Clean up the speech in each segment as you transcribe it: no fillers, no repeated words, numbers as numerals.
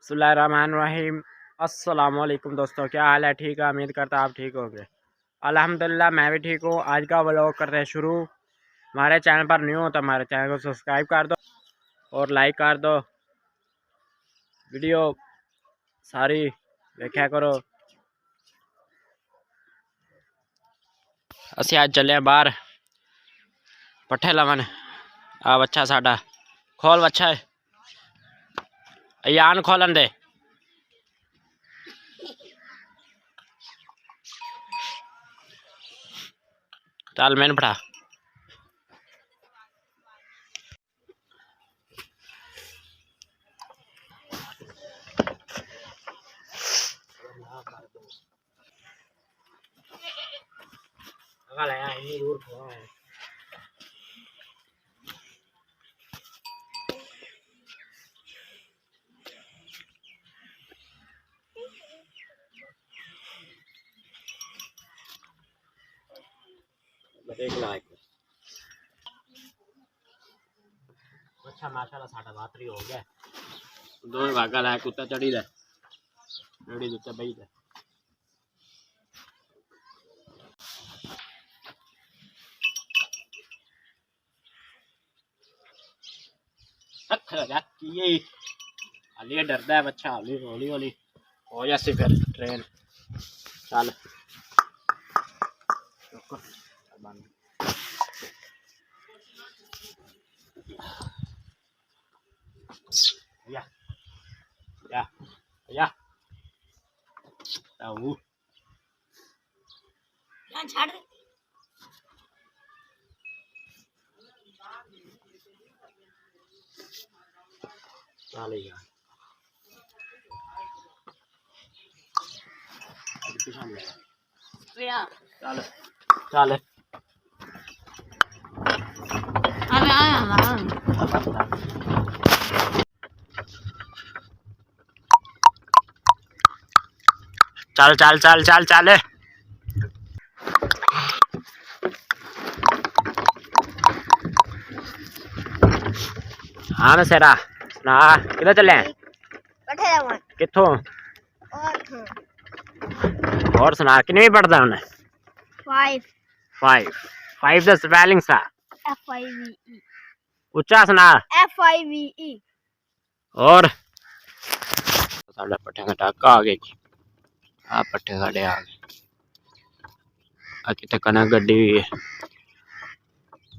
बिस्मिल्लाहिर्रहमानिर्रहीम। अस्सलामुअलैकुम दोस्तों, क्या हाल है? ठीक है, उम्मीद करता आप ठीक होंगे। अल्हम्दुलिल्लाह मैं भी ठीक हूँ। आज का व्लॉग करते हैं शुरू। हमारे चैनल पर न्यू हो तो हमारे चैनल को सब्सक्राइब कर दो और लाइक कर दो। वीडियो सारी देखा करो। असी आज चले बाहर पट्ठे लवन। आ बच्चा साडा खोल बच्चा है, यान खोलन दे। चल मैंने पढ़ा अच्छा माशाल्लाह साडा बातरी हो गया। दो भागा लाया कुत्ता चढ़ी दे रेडी दुत्ते बही दे। हाली डरदा है बच्चा, हाली हौली हौली हो जासी फिर ट्रेन। चल या या या ताऊ छाड़ चल यार चल चल चल चल चल चल चल हाँ सेरा सुना किधर चले किथों और सुना कितनी पढ़ता है उन्हें? 5 5 5 द स्पेलिंग सा FIVE ऊंचा सुना FIVE और साडा पट्ठे का टाका आ गया। आ पट्ठे साडे आ गए। आ किते कनक गड्डी हुई है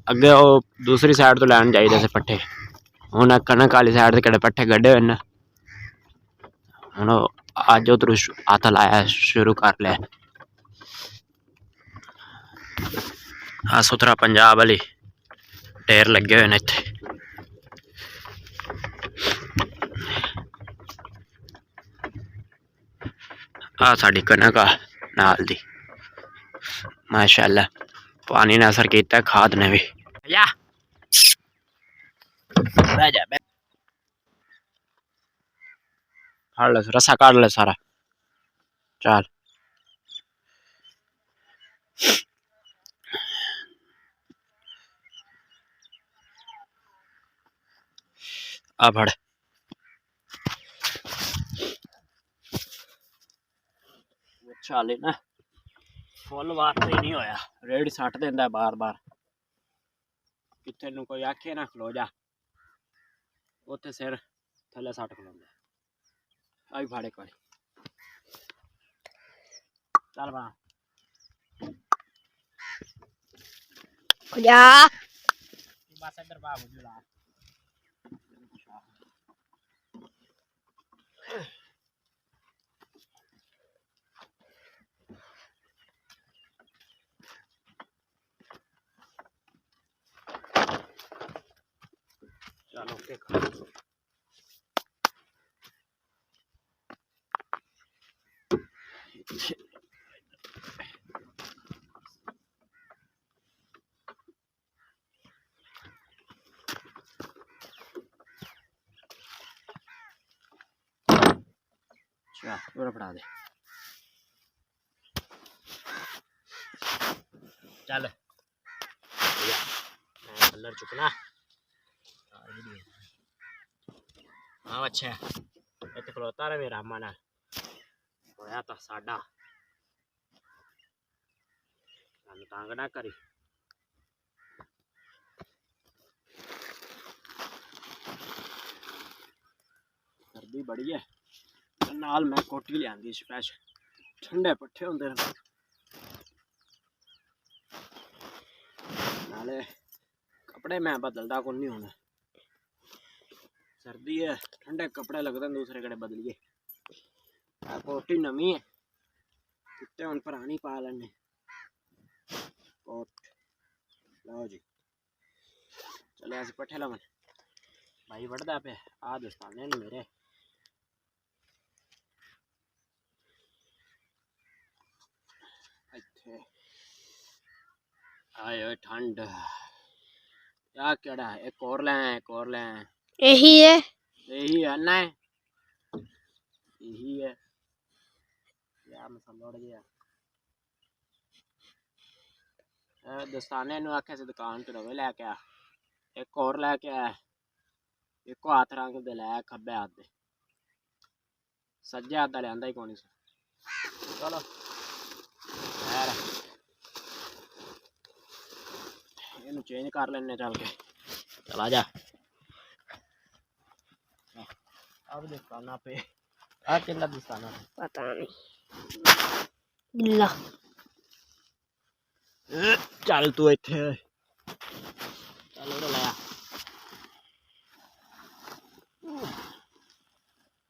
अगे वो दूसरी साइड तो लैन चाहिए थे पट्ठे। हुन कनक वाली साइड से कड़े पट्ठे गड्ढे हुए न। हुन अज उधर हाथ लाया शुरू कर लिया। हाँ सुथरा पंजाब वाली ढेर लगे हुए इत्थे। आ साडी कनक आ नाल दी माशाल्लाह पानी ने असर किया खाद ने भी। या बह जा बह फाड़ ले रसा काट ले सारा। चल आ फड़ चाले ना फुल वार तो नहीं होया। रेड सट देंदा बार बार किथे नु कोई आखे ना खलो जा उत्थे सिर थले सट खलोंदा। आई फाड़े कोई चल बा जा बस इधर बा बुला चलो ओके पूरा फड़ा दे। चल कलर चुकना हाँ अच्छा इतने खलोता रहे रामा नाल होया तो साडा सानू तंग ना करी। सर्दी बड़ी है नाल मैं कोटी लियांदी स्पैशल ठंडे पट्ठे होंदे ने नाले कपड़े मैं बदलदा कोई नहीं होना सर्दी है ठंडे कपड़े लगते हैं दूसरे कड़े बदलिए कोटी नवी है कुत्ते हुन पुरानी पा लैने कोट लो जी चले अस पट्ठे लवन भाई वढ़दा पे आ दस्ताने ने मेरे इत्थे आए ओए ठंड क्या केड़ा है एक और लें यही है यही है ना यही है यार मसाला उड़ गया दस्ताने नु आखे से दुकान तो रवे लेके आ एक और लेके आ एको हाथ रंग दे लै खब्बे हाथ दे सज्जे हाथ दा लियांदा ही कोनी चलो खैर इनू चेंज कर लेने चल के चला जा अब दस्ताना पे आ किंदा दस्ताना पता नहीं गिल्ला चल तू इत्थे चल उड़ लै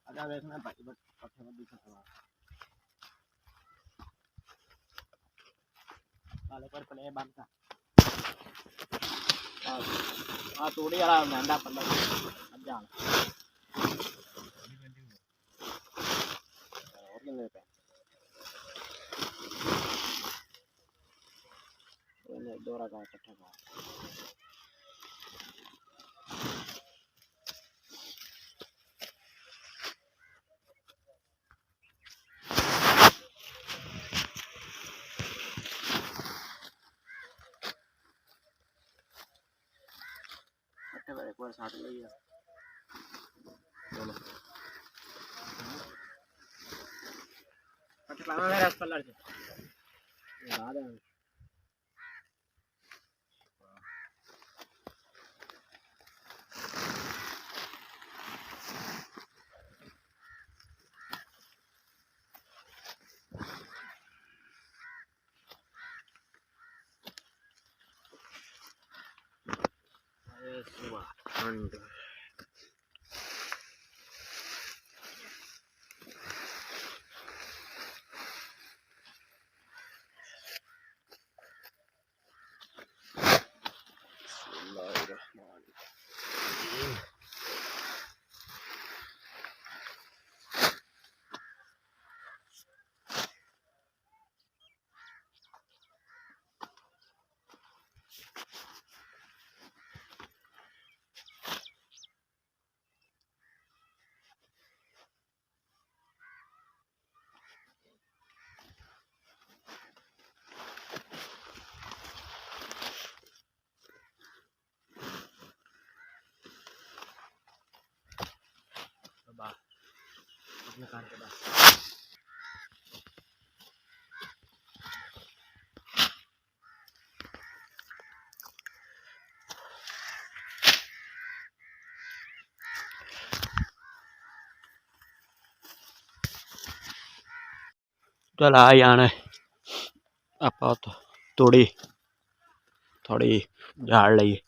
आजा देखना भाई बट पट्ठे में दिखा वाले पर प्ले बंद कर आ तोड़ी वाला लैंदा पल्ला अब जा और कितने पे दोरा का पट्ठा का एक बार साथ ले चलो पट्टे पाना मेरा पल्ला से लगा दे सुबह ठंड अपने कार के बाद चल आ जाना आप तोड़ी थोड़ी झाड़ लीए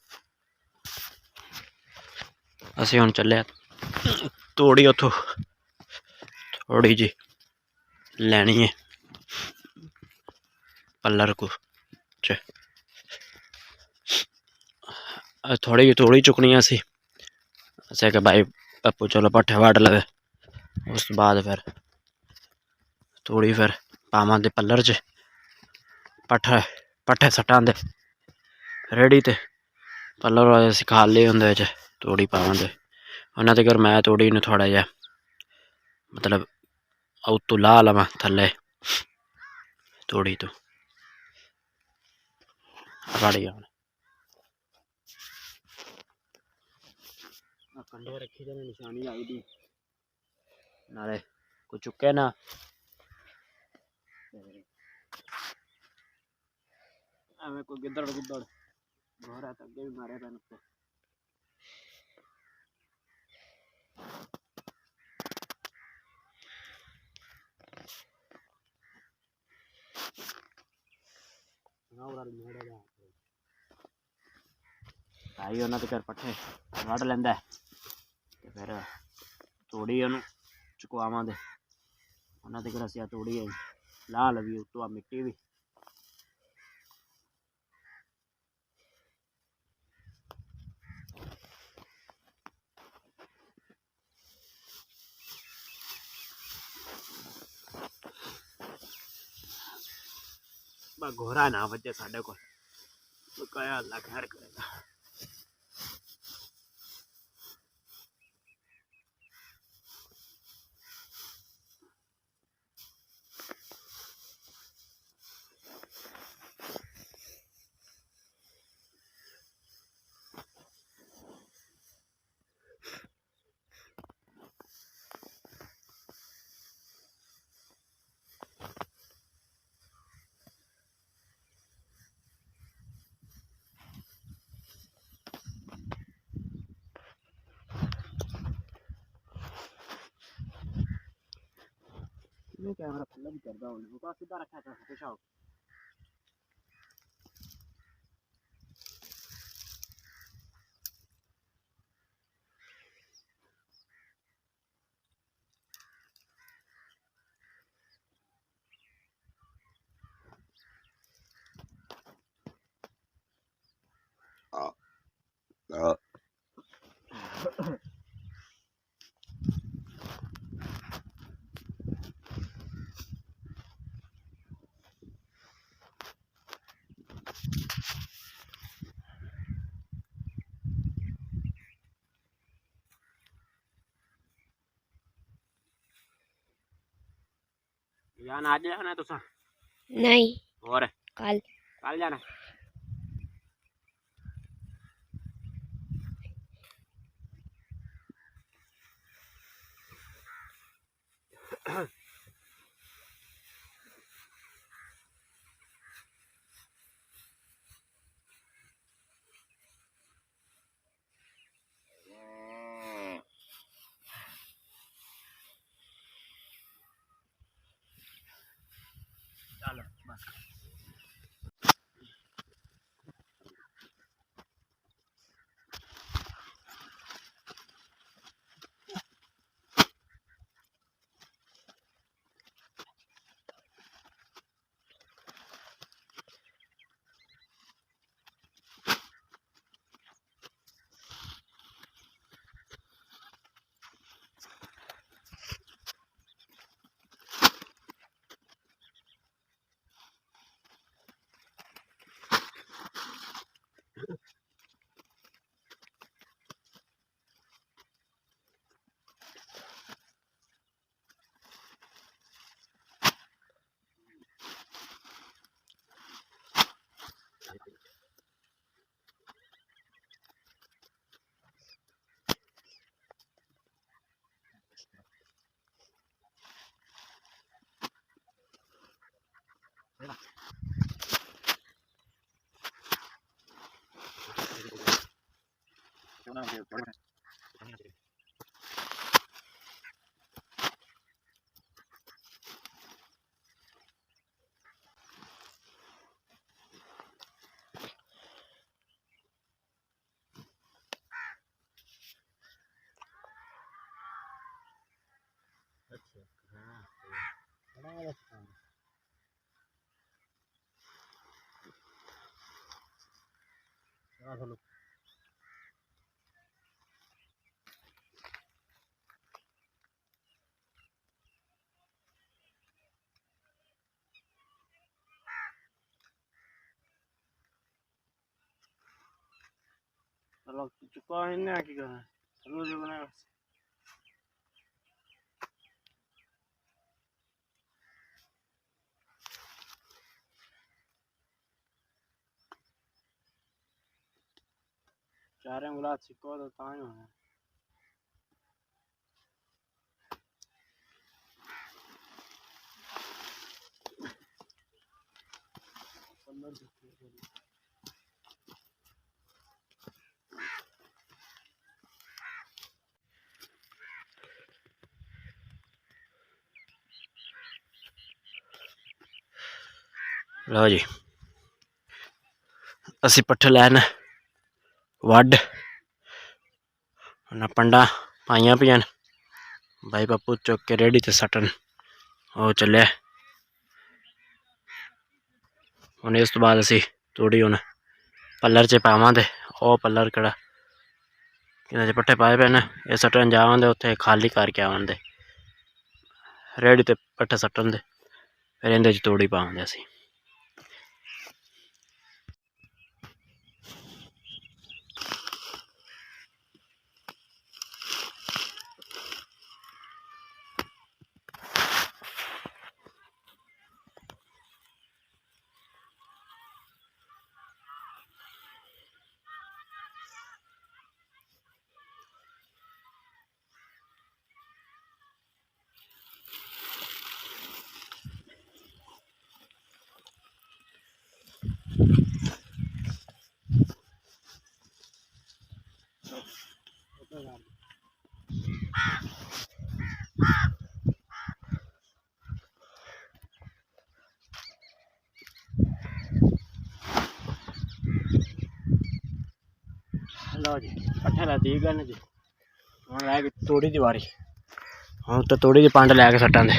असी हुण चले तोड़ी उथों थोड़ी जी लैनी है पल्लर को थोड़ी तोड़ी चुकनी असी असें कि भाई पप्पू चलो पट्ठे वड्ढ लवे उस बाद फिर तोड़ी फिर पावां दे पल्लर च पट्ठे पट्ठे सट्टां दे रेड़ी ते पल्लर असीं खाली उंदे च तोड़ी पावां दे उन्ना तकर मैं तोड़ी नूं थोड़ा जिहा मतलब उत्तों ला लवां थल्ले तोड़ी तो फड़ गया कंडे रखी दे निशानी लाई दी नाले को चुके ना एवं कोई गिदड़ गुदड़ घोड़ा तक भी मारे पैन पे आई उन्होंने तो फिर पट्ठे वढ़ लेंदा ते फिर तोड़ी उन्होंने चुकवावां दे उन्होंने तो असिया तोड़ी ला लवी उतो आ मिट्टी भी घोरा ना बचे साढ़े को क्या अल्लाह खैर करेगा। कैमरा थल्ले भी करदा हूं सीधा रखा था हमेशा जाना आज जाना है तुसा नहीं और कल कल जाना चलो बस चलो चुका है की कर चलो जो बनाया चारे गुलाब सिक्को तो ताई होना लो जी असी पट्ठे लैन वड पंडा पाइया पियां भाई पप्पू चुक के रेडी ते सटन वो चले हूँ। इस तो बाद असी तूड़ी हूँ पलर च पाव तो वह पलर कड़ा कि पट्ठे पाए पे ने ये सटन जावन दे उत्थे खाली करके आवन दे रेडी ते पट्ठे सटन दे फिर इंदे च तूड़ी पावन दे असी। लो जी पट्ठे ला दी गए जी हूँ लै गई तूड़ी दी वारी हूँ तो तूड़ी की पंड लैके सट्टां दे।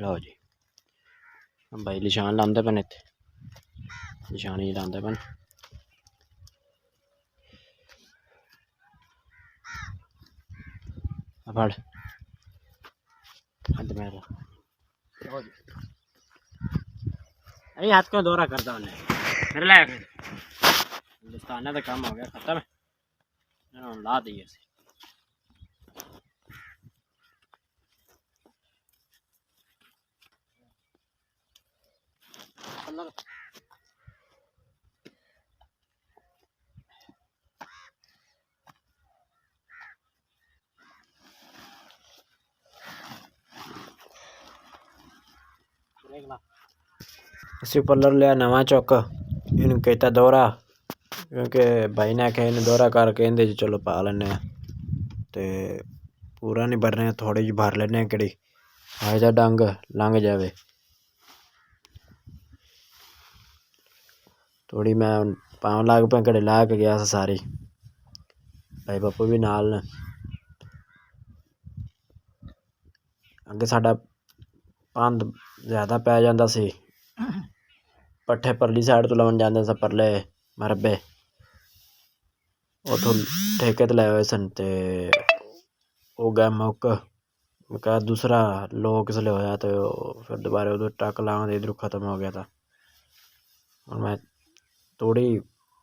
लो जी भाई निशान लाते पे इतने निशानी लाते पे फड़ अरे हाथ क्यों दौरा करता उन्हें मेरे लायक हिंदुस्तान का काम हो गया खत्म ला दिए असी पलर लिया नवा चुक इन किया दोहरा क्योंकि भाई ने आख्या इन दोहरा करके इंदे चलो पा लें तो पूरा नहीं भरने थोड़ी जी भर लें कि आजा डंग लंघ जाए। थोड़ी मैं पावन लग पे घड़े ला के गया सारी भाई पप्पू भी नाल ने अगे साडा पंद ज़्यादा पै जाता सी पट्ठे परली साइड तो लाउन जाते स परले मरबे उतों ठेके ते लाए हुए सन ते वो गया मुक मैं दूसरा लो किसले होया तो फिर दोबारा उधर ट्रक लाऊं इधर खत्म हो गया था। और मैं तूड़ी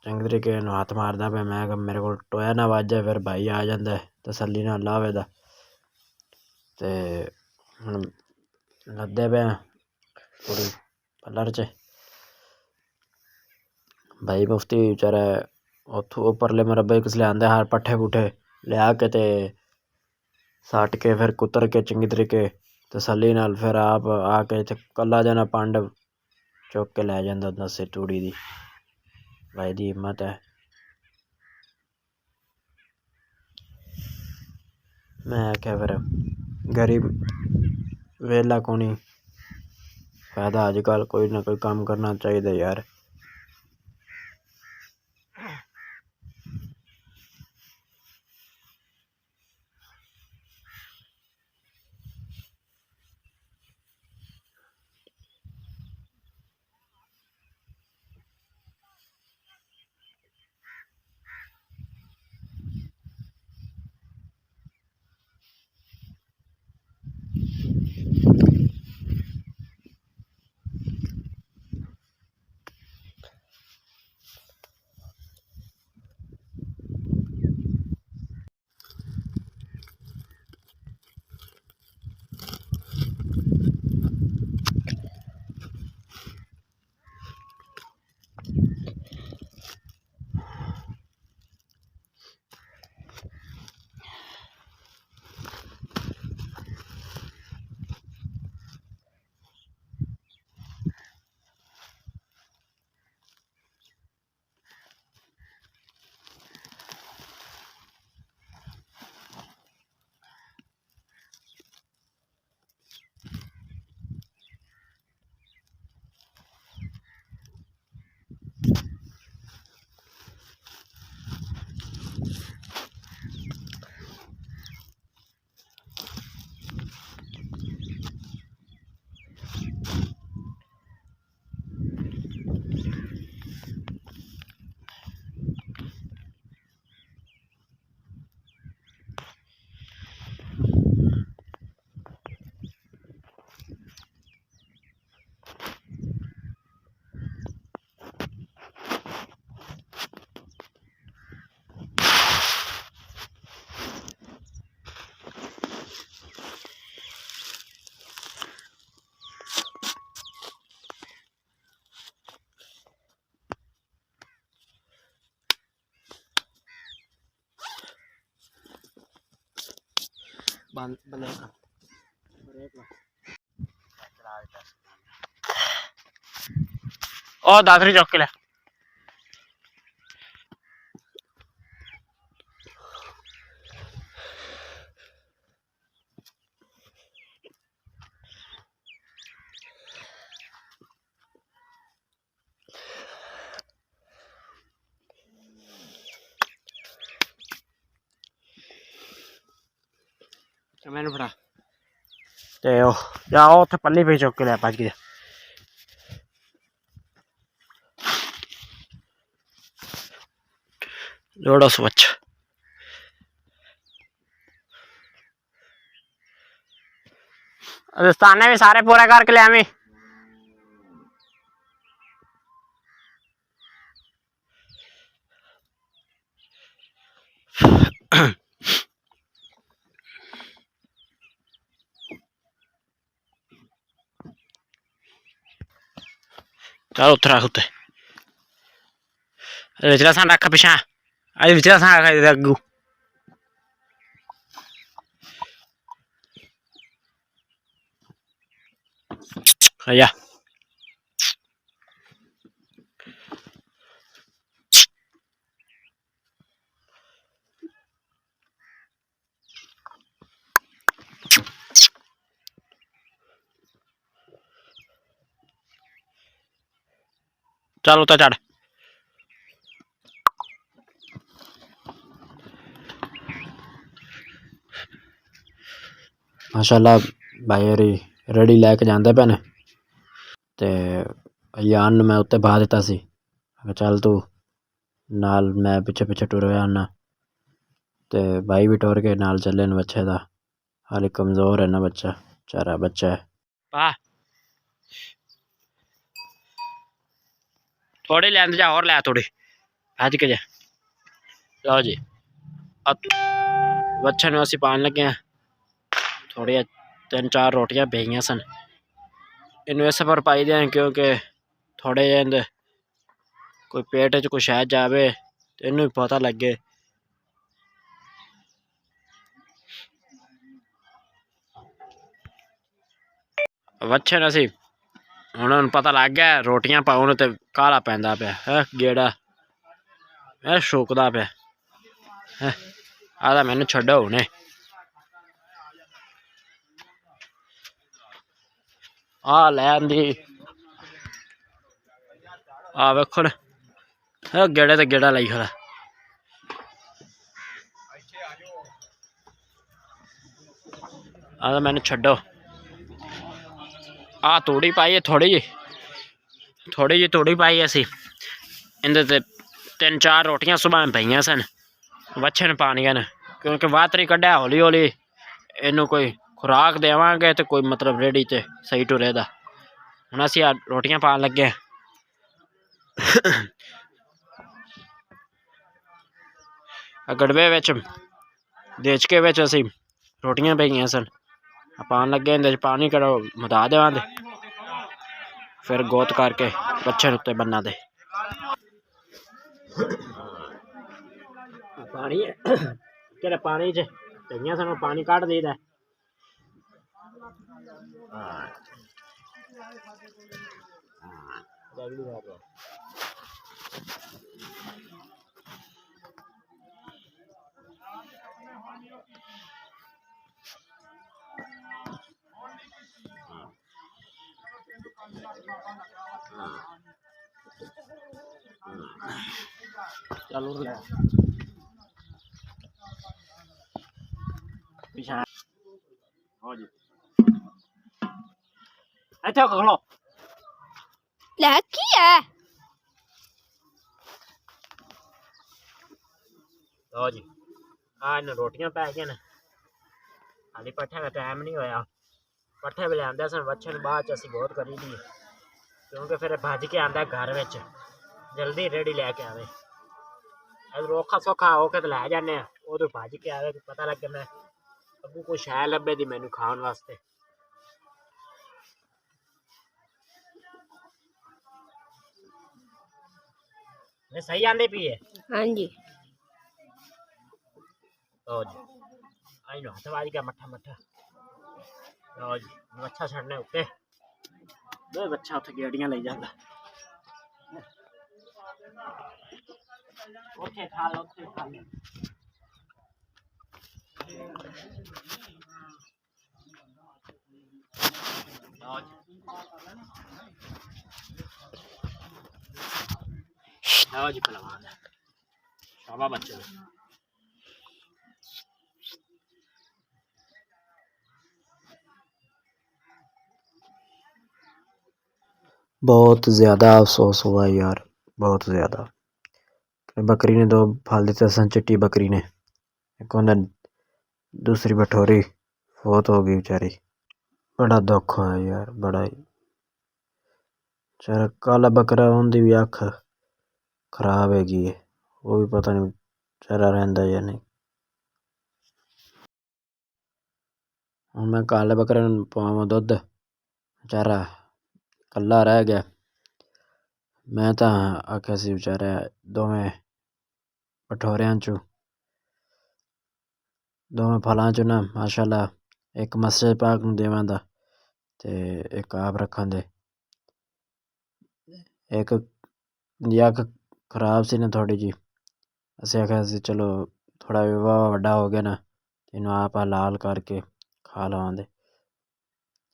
चंगे तरीके हाथ मारदा पे मैं मेरे को टोया ना वाजे फिर भाई आ जाता है तसल्ली नाल लावे दा ते हुण लद्दे पे थोड़ी पलर च भाई मुफ्ती बेचारा उत्थों उपरले मरबे किसले आंदे हर पट्ठे पुट्ठे लिया के ते सट के फिर कुतर के चंगी तरीके तसल्ली नाल फिर आप आके इत्थे कल्ला जना पंड चुक के लै जांदा हुंदा सी तूड़ी दी भाई दी हिम्मत है। मैं आख्या फिर गरीब वेला कोनी फायदा अजकल कोई ना कोई काम करना चाहिए यार। बंद बंद ओ दादरी चौक के ले मैंने फड़ा ते जाओ उत्थे पल्ली पे चुक के ले भज के जोड़ो स्वच्छ दस्ताने भी सारे पूरे करके ले आमी चलो उत्तर रख उत्ते विचला सान रख पिछा अज विचला सान रख अगू या चल उत्ते चढ़ माशाल्लाह भाई होरी रेडी लैके जाते पे ने ते यान मैं उत्ते बहा दिता सी चल तू नाल मैं पिछे पिछे टुरया आना ते भाई भी टुर के नाल चले न बच्चे दा हाले कमज़ोर है ना बच्चा बेचारा बच्चा है पा थोड़ी ले जा और ले थोड़ी भज के जा लो जी बच्चे ने असी पान लगे थोड़ी 3-4 रोटियां बेइयां सन इन्हू इस पर पाई दें क्योंकि थोड़े जे कोई पेट च कोई शैद जावे तो इन्हू भी पता लगे बच्चे ने असी हुण पता लग गया रोटियां पाउन ते काला पैंदा पिया है गेड़ा है शुकदा पिया है आदा मैनू छड्डो हुणे आ लै आंदी आ वेखो न गेड़े ते गेड़ा लाई खड़ा आदा मैनू छड्डो आ तूड़ी पाई है थोड़ी जी तूड़ी पाई असी इंदे ते 3-4 रोटियां सुबह पईयां सन बच्चे ने पानियां न क्योंकि वातरी कड्ढा हौली हौली इनू कोई खुराक देवांगे तो कोई मतलब रेडी ते सही टुरे दा हुण असी रोटियां पान लगे गड़बे विच देचके विच असी रोटियां पईयां सन पान लगे इंदे च पानी करो मधा देवां दे फिर गोत करके बच्चे उत्ते बन्ना दे पानी तेरे पानी च पईयां सन पानी कढ़ देईदा चलो ले पिछा हो जी अच्छा खड़ो ले की है लो जी आ इन रोटियां पै गई न हाली पट्ठे का टाइम नहीं होया पट्ठे भी लिया सन बच्चे ने बाद असी बहुत करी दी क्योंकि फिर भज के आंदा घर में जल्दी रेडी लैके आवे औखा सौखा होके तो लै जाने उदू भज के आवे तो पता लगे मैं अबू कोई शै लब्भे दी मैनू खान वास्ते सही आंदी पी है हाँ जी लो जी आई लो हथवाज गया मट्ठा मट्ठा लो जी बच्चा छड़ने उत्ते दो बच्चा उत्थे गेड़ियां ले जांदा उत्थे खा लो लो जी पहलवान शाबाश बच्चे बहुत ज़्यादा अफसोस हुआ यार बहुत ज़्यादा बकरी ने दो फाल देते सन चिट्टी बकरी ने एक उन्हें दूसरी बठोरी फौत हो गई बेचारी बड़ा दुख होया यार बड़ा ही बेचारा काला बकरा उनकी भी अख खराब हैगी है वो भी पता नहीं बेचारा रहिंदा या नहीं हुण मैं काले बकरे नूं पावां दुध बेचारा कल्ला रह गया मैं तां आख्या सी बेचारे दोवें भठोरियां चों दोवें फलां चों ना माशाअल्लाह एक मस्जिद पाक नूं देवां दा ते एक आप रखां दे एक दी अख खराब सी ना थोड़ी जी असीं आख्या सी चलो थोड़ा वाहवा वड्डा हो गया ना इनूं आप हलाल करके खा लवांदे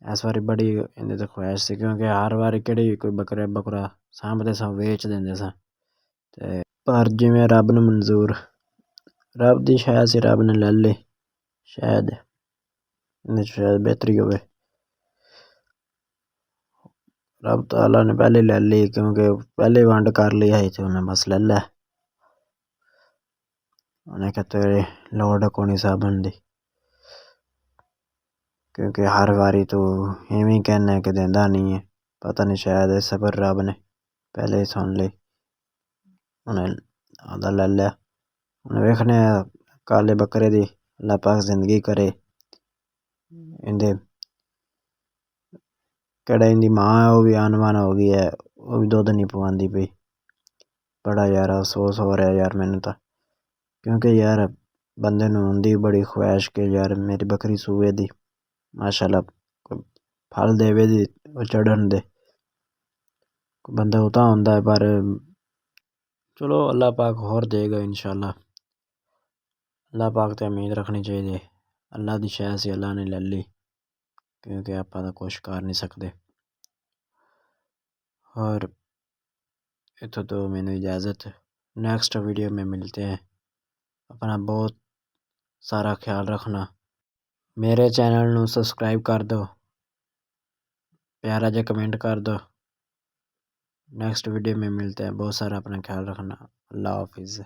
इस वारी बड़ी इहदी ते ख्वाहिश सी क्योंकि हर वारी किहड़ी कोई बकरा सांभदे सां वेच दिंदे सां ते पर जिवें रब नूं मंजूर रब दी शायद सी रब ने ले ली शायद इहदे च शायद बेहतरी होवे रब ताला ने पहले ले ली क्योंकि पहले वंड कर ली है ते उन्हें बस ले लै उन्हें क्या तेरे लोड़ कोनी साबन दी क्योंकि हर वारी तू इवें कहना कि देंदा नहीं है पता नहीं शायद इस पर रब ने पहले ही सुन ली उन्हें आदा ले लिया उन्हें वेखने काले बकरे दी अल्लाह पाक जिंदगी करे इंदे केड़ा इंदी मां है वो भी अनवान हो गई है वो भी दुध नहीं पवांदी पई बड़ा यार अफसोस हो रहा है यार मैनू तां क्योंकि यार बंदे नूं हुंदी बड़ी ख्वाहिश कि यार मेरी बकरी सूए दी माशाअल्लाह कोई फल देवे दी चढ़न दे बंदा उतां हुंदा है पर चलो अल्लाह पाक होर देगा इंशाअल्लाह अल्लाह पाक ते उम्मीद रखनी चाहिए अल्लाह दी शै सी अल्लाह ने ले ली क्योंकि आपां तां कुछ कर नहीं सकते और इत्थों तो मैंने इजाज़त नेक्स्ट वीडियो में मिलते हैं अपना बहुत सारा ख्याल रखना मेरे चैनल नूं सबसक्राइब कर दो प्यारा जा कमेंट कर दो नेक्स्ट वीडियो में मिलते हैं बहुत सारा अपना ख्याल रखना अल्लाह हाफिज़।